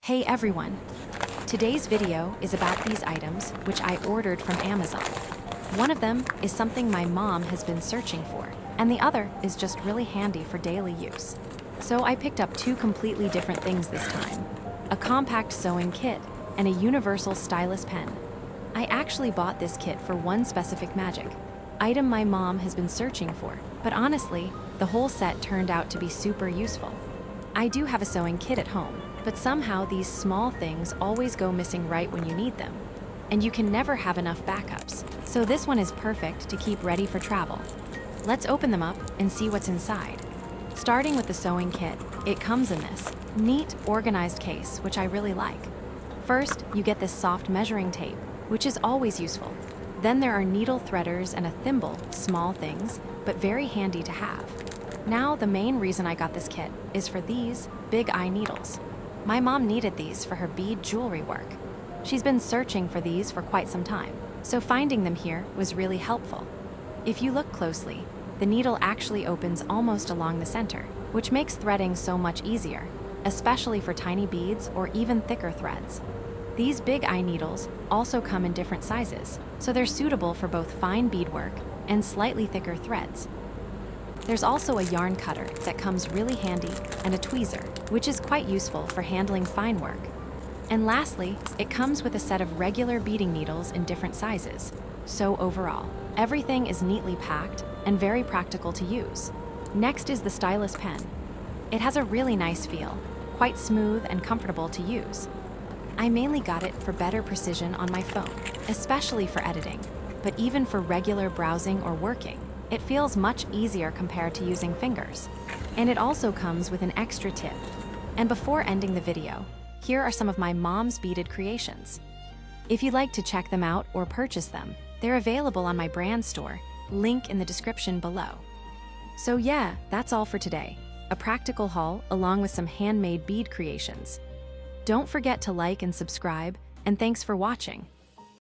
Hey everyone! Today's video is about these items which I ordered from Amazon. One of them is something my mom has been searching for, and the other is just really handy for daily use. So I picked up two completely different things this time: a compact sewing kit and a universal stylus pen. I actually bought this kit for one specific magic item my mom has been searching for, but honestly, the whole set turned out to be super useful. I do have a sewing kit at home, but somehow these small things always go missing right when you need them. And you can never have enough backups, so this one is perfect to keep ready for travel. Let's open them up and see what's inside. Starting with the sewing kit, it comes in this neat, organized case, which I really like. First, you get this soft measuring tape, which is always useful. Then there are needle threaders and a thimble, small things, but very handy to have. Now, the main reason I got this kit is for these big eye needles. My mom needed these for her bead jewelry work. She's been searching for these for quite some time, so finding them here was really helpful. If you look closely, the needle actually opens almost along the center, which makes threading so much easier, especially for tiny beads or even thicker threads. These big eye needles also come in different sizes, so they're suitable for both fine beadwork and slightly thicker threads. There's also a yarn cutter that comes really handy and a tweezer, which is quite useful for handling fine work. And lastly, it comes with a set of regular beading needles in different sizes. So overall, everything is neatly packed and very practical to use. Next is the Stylus Pen. It has a really nice feel, quite smooth and comfortable to use. I mainly got it for better precision on my phone, especially for editing, but even for regular browsing or working, it feels much easier compared to using fingers. And it also comes with an extra tip. And before ending the video, here are some of my mom's beaded creations. If you'd like to check them out or purchase them, they're available on my brand store, link in the description below. So yeah, that's all for today. A practical haul along with some handmade bead creations. Don't forget to like and subscribe, and thanks for watching.